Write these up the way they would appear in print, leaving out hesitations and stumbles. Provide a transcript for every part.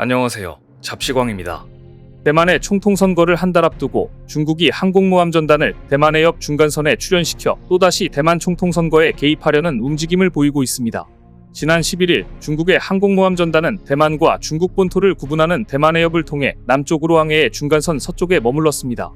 안녕하세요. 잡시광입니다. 대만의 총통선거를 한 달 앞두고 중국이 항공모함전단을 대만 해협 중간선에 출현시켜 또다시 대만 총통선거에 개입하려는 움직임을 보이고 있습니다. 지난 11일 중국의 항공모함전단은 대만과 중국 본토를 구분하는 대만 해협을 통해 남쪽으로 항해해 중간선 서쪽에 머물렀습니다.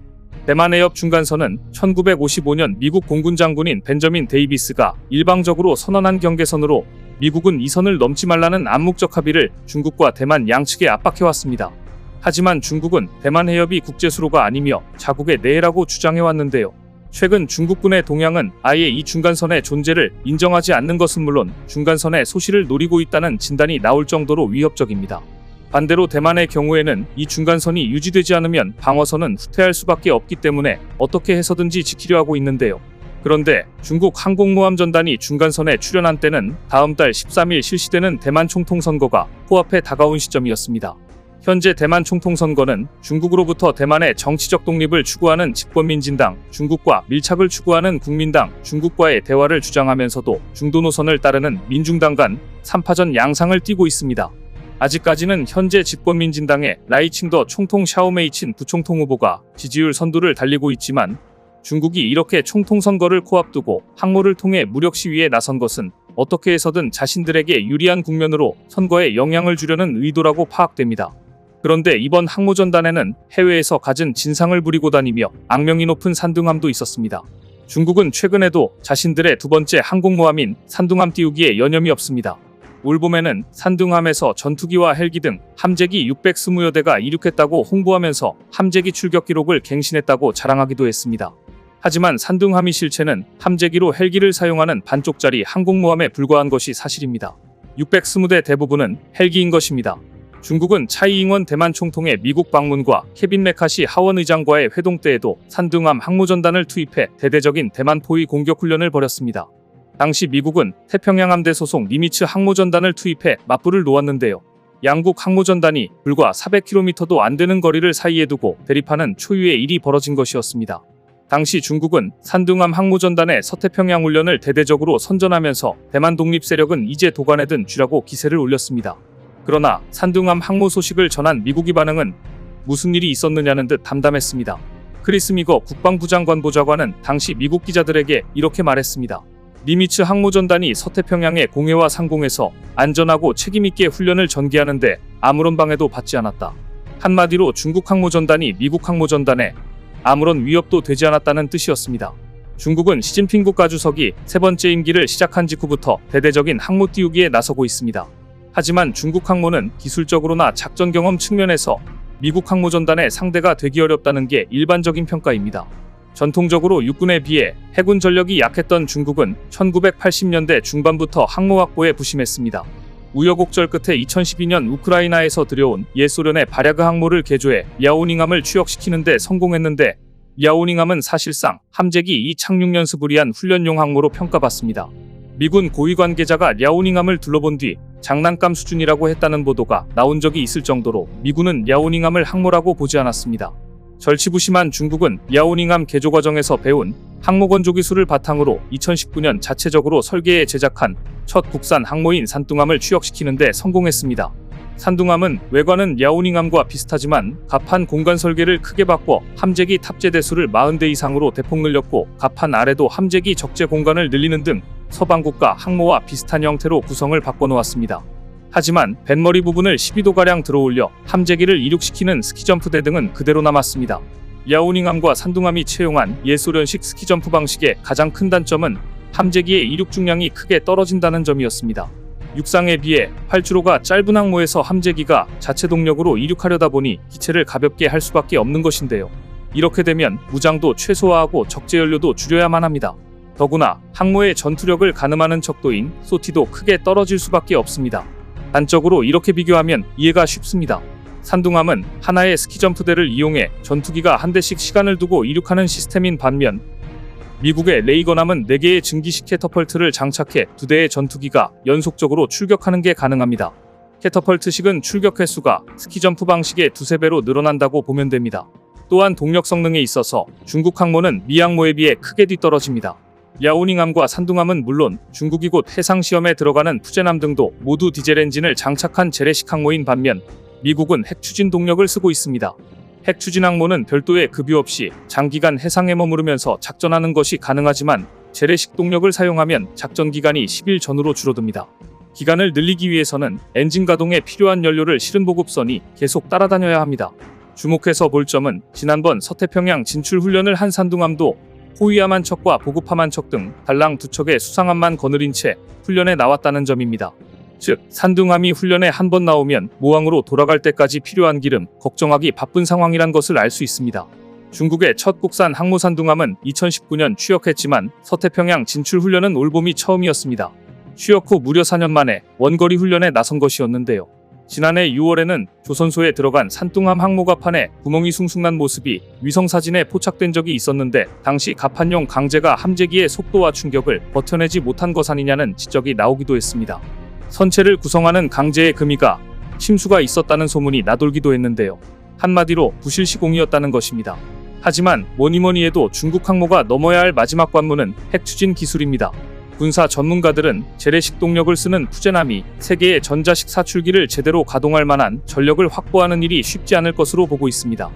대만 해협 중간선은 1955년 미국 공군 장군인 벤저민 데이비스가 일방적으로 선언한 경계선으로 미국은 이 선을 넘지 말라는 암묵적 합의를 중국과 대만 양측에 압박해왔습니다. 하지만 중국은 대만 해협이 국제수로가 아니며 자국의 내해라고 주장해왔는데요. 최근 중국군의 동향은 아예 이 중간선의 존재를 인정하지 않는 것은 물론 중간선의 소실을 노리고 있다는 진단이 나올 정도로 위협적입니다. 반대로 대만의 경우에는 이 중간선이 유지되지 않으면 방어선은 후퇴할 수밖에 없기 때문에 어떻게 해서든지 지키려 하고 있는데요. 그런데 중국 항공모함전단이 중간선에 출현한 때는 다음 달 13일 실시되는 대만 총통선거가 코앞에 다가온 시점이었습니다. 현재 대만 총통선거는 중국으로부터 대만의 정치적 독립을 추구하는 집권민진당, 중국과 밀착을 추구하는 국민당, 중국과의 대화를 주장하면서도 중도 노선을 따르는 민중당 간 3파전 양상을 띠고 있습니다. 아직까지는 현재 집권민진당의 라이칭더 총통 샤오메이친 부총통 후보가 지지율 선두를 달리고 있지만 중국이 이렇게 총통선거를 코앞두고 항모를 통해 무력 시위에 나선 것은 어떻게 해서든 자신들에게 유리한 국면으로 선거에 영향을 주려는 의도라고 파악됩니다. 그런데 이번 항모전단에는 해외에서 갖은 진상을 부리고 다니며 악명이 높은 산둥함도 있었습니다. 중국은 최근에도 자신들의 두 번째 항공모함인 산둥함 띄우기에 여념이 없습니다. 올 봄에는 산둥함에서 전투기와 헬기 등 함재기 620여 대가 이륙했다고 홍보하면서 함재기 출격 기록을 갱신했다고 자랑하기도 했습니다. 하지만 산둥함이 실체는 함재기로 헬기를 사용하는 반쪽짜리 항공모함에 불과한 것이 사실입니다. 620대 대부분은 헬기인 것입니다. 중국은 차이 잉원 대만 총통의 미국 방문과 케빈 메카시 하원 의장과의 회동 때에도 산둥함 항모전단을 투입해 대대적인 대만 포위 공격 훈련을 벌였습니다. 당시 미국은 태평양 함대 소속 니미츠 항모전단을 투입해 맞불을 놓았는데요. 양국 항모전단이 불과 400km도 안 되는 거리를 사이에 두고 대립하는 초유의 일이 벌어진 것이었습니다. 당시 중국은 산둥함 항모전단의 서태평양 훈련을 대대적으로 선전하면서 대만 독립 세력은 이제 도가내든 쥐라고 기세를 올렸습니다. 그러나 산둥함 항모 소식을 전한 미국의 반응은 무슨 일이 있었느냐는 듯 담담했습니다. 크리스 미거 국방부 장관 보좌관은 당시 미국 기자들에게 이렇게 말했습니다. 니미츠 항모전단이 서태평양의 공해와 상공에서 안전하고 책임있게 훈련을 전개하는데 아무런 방해도 받지 않았다. 한마디로 중국 항모전단이 미국 항모전단에 아무런 위협도 되지 않았다는 뜻이었습니다. 중국은 시진핑 국가주석이 세 번째 임기를 시작한 직후부터 대대적인 항모 띄우기에 나서고 있습니다. 하지만 중국 항모는 기술적으로나 작전 경험 측면에서 미국 항모전단의 상대가 되기 어렵다는 게 일반적인 평가입니다. 전통적으로 육군에 비해 해군 전력이 약했던 중국은 1980년대 중반부터 항모 확보에 부심했습니다. 우여곡절 끝에 2012년 우크라이나에서 들여온 옛소련의 바랴그 항모를 개조해 랴오닝함을 추역시키는 데 성공했는데 랴오닝함은 사실상 함재기 이 착륙 연습을 위한 훈련용 항모로 평가받습니다. 미군 고위 관계자가 랴오닝함을 둘러본 뒤 장난감 수준이라고 했다는 보도가 나온 적이 있을 정도로 미군은 랴오닝함을 항모라고 보지 않았습니다. 절치부심한 중국은 랴오닝함 개조 과정에서 배운 항모 건조 기술을 바탕으로 2019년 자체적으로 설계해 제작한 첫 국산 항모인 산둥함을 추역시키는 데 성공했습니다. 산둥함은 외관은 랴오닝함과 비슷하지만 갑판 공간 설계를 크게 바꿔 함재기 탑재 대수를 40대 이상으로 대폭 늘렸고 갑판 아래도 함재기 적재 공간을 늘리는 등 서방국가 항모와 비슷한 형태로 구성을 바꿔놓았습니다. 하지만 뱃머리 부분을 12도가량 들어올려 함재기를 이륙시키는 스키점프대 등은 그대로 남았습니다. 랴오닝함과 산둥함이 채용한 옛소련식 스키점프 방식의 가장 큰 단점은 함재기의 이륙 중량이 크게 떨어진다는 점이었습니다. 육상에 비해 활주로가 짧은 항모에서 함재기가 자체 동력으로 이륙하려다 보니 기체를 가볍게 할 수밖에 없는 것인데요. 이렇게 되면 무장도 최소화하고 적재 연료도 줄여야만 합니다. 더구나 항모의 전투력을 가늠하는 척도인 소티도 크게 떨어질 수밖에 없습니다. 단적으로 이렇게 비교하면 이해가 쉽습니다. 산둥함은 하나의 스키점프대를 이용해 전투기가 한 대씩 시간을 두고 이륙하는 시스템인 반면 미국의 레이건함은 4개의 증기식 캐터펄트를 장착해 2대의 전투기가 연속적으로 출격하는 게 가능합니다. 캐터펄트식은 출격 횟수가 스키점프 방식의 2~3배로 늘어난다고 보면 됩니다. 또한 동력 성능에 있어서 중국 항모는 미 항모에 비해 크게 뒤떨어집니다. 랴오닝함과 산둥함은 물론 중국이 곧 해상시험에 들어가는 푸젠함 등도 모두 디젤 엔진을 장착한 재래식 항모인 반면 미국은 핵 추진 동력을 쓰고 있습니다. 핵 추진 항모는 별도의 급유 없이 장기간 해상에 머무르면서 작전하는 것이 가능하지만 재래식 동력을 사용하면 작전 기간이 10일 전후로 줄어듭니다. 기간을 늘리기 위해서는 엔진 가동에 필요한 연료를 실은 보급선이 계속 따라다녀야 합니다. 주목해서 볼 점은 지난번 서태평양 진출 훈련을 한 산둥함도 호위함 한 척과 보급함 한 척 등 달랑 2척의 수상함만 거느린 채 훈련에 나왔다는 점입니다. 즉, 산둥함이 훈련에 한 번 나오면 모항으로 돌아갈 때까지 필요한 기름 걱정하기 바쁜 상황이란 것을 알 수 있습니다. 중국의 첫 국산 항모 산둥함은 2019년 취역했지만 서태평양 진출 훈련은 올봄이 처음이었습니다. 취역 후 무려 4년 만에 원거리 훈련에 나선 것이었는데요. 지난해 6월에는 조선소에 들어간 산둥함 항모갑판에 구멍이 숭숭난 모습이 위성사진에 포착된 적이 있었는데 당시 갑판용 강제가 함재기의 속도와 충격을 버텨내지 못한 것 아니냐는 지적이 나오기도 했습니다. 선체를 구성하는 강제의 금이가 침수가 있었다는 소문이 나돌기도 했는데요. 한마디로 부실 시공이었다는 것입니다. 하지만 뭐니뭐니 해도 중국 항모가 넘어야 할 마지막 관문은 핵 추진 기술입니다. 군사 전문가들은 재래식 동력을 쓰는 푸젠함이 세계의 전자식 사출기를 제대로 가동할 만한 전력을 확보하는 일이 쉽지 않을 것으로 보고 있습니다.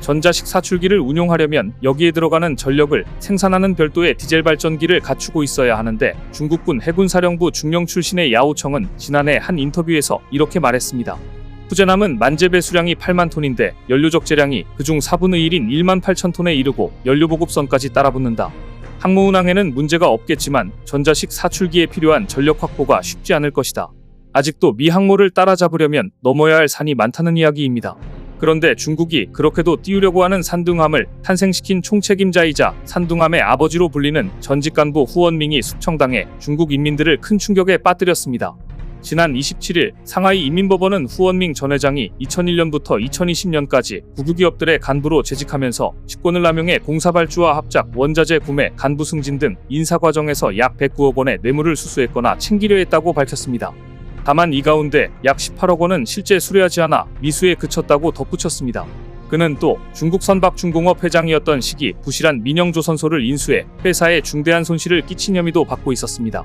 전자식 사출기를 운용하려면 여기에 들어가는 전력을 생산하는 별도의 디젤 발전기를 갖추고 있어야 하는데 중국군 해군사령부 중령 출신의 야오청은 지난해 한 인터뷰에서 이렇게 말했습니다. 푸젠함은 만재 배수량이 8만 톤인데 연료 적재량이 그중 4분의 1인 1만 8천 톤에 이르고 연료 보급선까지 따라붙는다. 항모 운항에는 문제가 없겠지만 전자식 사출기에 필요한 전력 확보가 쉽지 않을 것이다. 아직도 미 항모를 따라잡으려면 넘어야 할 산이 많다는 이야기입니다. 그런데 중국이 그렇게도 띄우려고 하는 산둥함을 탄생시킨 총책임자이자 산둥함의 아버지로 불리는 전직 간부 후원밍이 숙청당해 중국 인민들을 큰 충격에 빠뜨렸습니다. 지난 27일 상하이 인민법원은 후원밍 전 회장이 2001년부터 2020년까지 국유기업들의 간부로 재직하면서 직권을 남용해 공사발주와 합작, 원자재 구매, 간부 승진 등 인사 과정에서 약 109억 원의 뇌물을 수수했거나 챙기려 했다고 밝혔습니다. 다만 이 가운데 약 18억 원은 실제 수뢰하지 않아 미수에 그쳤다고 덧붙였습니다. 그는 또 중국 선박중공업 회장이었던 시기 부실한 민영조선소를 인수해 회사에 중대한 손실을 끼친 혐의도 받고 있었습니다.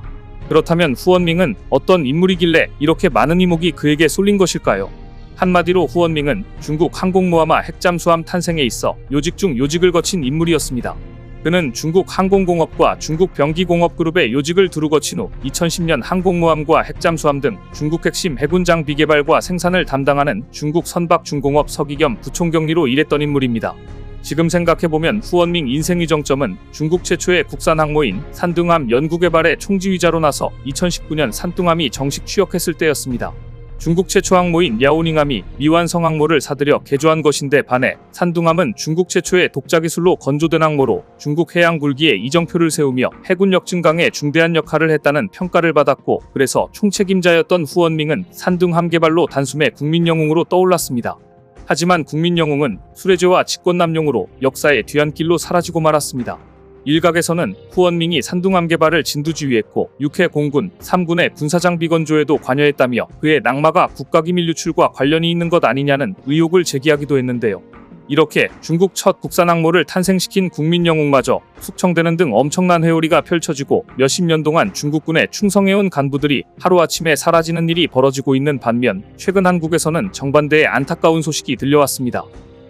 그렇다면 후원밍은 어떤 인물이길래 이렇게 많은 이목이 그에게 쏠린 것일까요? 한마디로 후원밍은 중국 항공모함화 핵잠수함 탄생에 있어 요직 중 요직을 거친 인물이었습니다. 그는 중국 항공공업과 중국 병기공업그룹의 요직을 두루 거친 후 2010년 항공모함과 핵잠수함 등 중국 핵심 해군 장비 개발과 생산을 담당하는 중국 선박중공업 서기 겸 부총경리로 일했던 인물입니다. 지금 생각해보면 후원밍 인생의 정점은 중국 최초의 국산 항모인 산둥함 연구개발의 총지휘자로 나서 2019년 산둥함이 정식 취역했을 때였습니다. 중국 최초 항모인 랴오닝함이 미완성 항모를 사들여 개조한 것인데 반해 산둥함은 중국 최초의 독자 기술로 건조된 항모로 중국 해양 굴기에 이정표를 세우며 해군력 증강에 중대한 역할을 했다는 평가를 받았고 그래서 총책임자였던 후원밍은 산둥함 개발로 단숨에 국민영웅으로 떠올랐습니다. 하지만 국민영웅은 수레제와 직권남용으로 역사의 뒤안길로 사라지고 말았습니다. 일각에서는 후원밍이 산둥함 개발을 진두지휘했고 6회 공군, 3군의 군사장비 건조에도 관여했다며 그의 낙마가 국가기밀 유출과 관련이 있는 것 아니냐는 의혹을 제기하기도 했는데요. 이렇게 중국 첫 국산 항모를 탄생시킨 국민영웅마저 숙청되는 등 엄청난 회오리가 펼쳐지고 몇십 년 동안 중국군에 충성해온 간부들이 하루아침에 사라지는 일이 벌어지고 있는 반면 최근 한국에서는 정반대의 안타까운 소식이 들려왔습니다.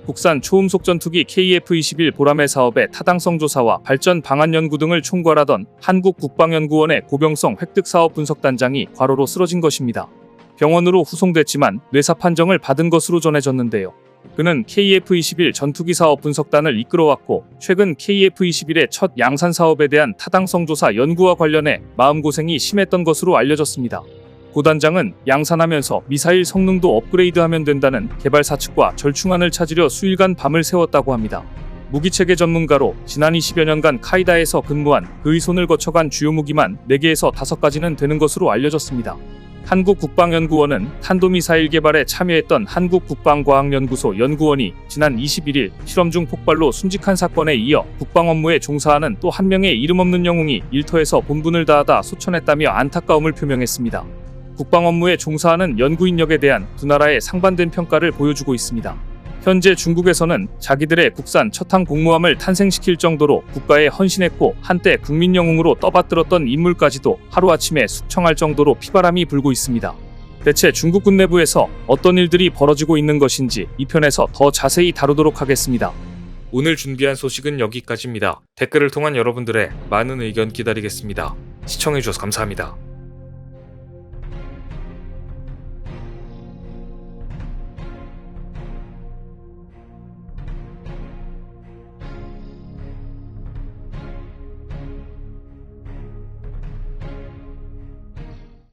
국산 초음속 전투기 KF-21 보라매 사업의 타당성 조사와 발전 방안 연구 등을 총괄하던 한국국방연구원의 고병성 획득사업 분석단장이 과로로 쓰러진 것입니다. 병원으로 후송됐지만 뇌사 판정을 받은 것으로 전해졌는데요. 그는 KF-21 전투기 사업 분석단을 이끌어왔고 최근 KF-21의 첫 양산 사업에 대한 타당성 조사 연구와 관련해 마음고생이 심했던 것으로 알려졌습니다. 고 단장은 양산하면서 미사일 성능도 업그레이드하면 된다는 개발 사측과 절충안을 찾으려 수일간 밤을 새웠다고 합니다. 무기체계 전문가로 지난 20여 년간 카이다에서 근무한 그의 손을 거쳐간 주요 무기만 4개에서 5가지는 되는 것으로 알려졌습니다. 한국국방연구원은 탄도미사일 개발에 참여했던 한국국방과학연구소 연구원이 지난 21일 실험 중 폭발로 순직한 사건에 이어 국방 업무에 종사하는 또 한 명의 이름 없는 영웅이 일터에서 본분을 다하다 소천했다며 안타까움을 표명했습니다. 국방 업무에 종사하는 연구인력에 대한 두 나라의 상반된 평가를 보여주고 있습니다. 현재 중국에서는 자기들의 국산 첫 항공모함을 탄생시킬 정도로 국가에 헌신했고 한때 국민영웅으로 떠받들었던 인물까지도 하루아침에 숙청할 정도로 피바람이 불고 있습니다. 대체 중국군 내부에서 어떤 일들이 벌어지고 있는 것인지 이 편에서 더 자세히 다루도록 하겠습니다. 오늘 준비한 소식은 여기까지입니다. 댓글을 통한 여러분들의 많은 의견 기다리겠습니다. 시청해주셔서 감사합니다.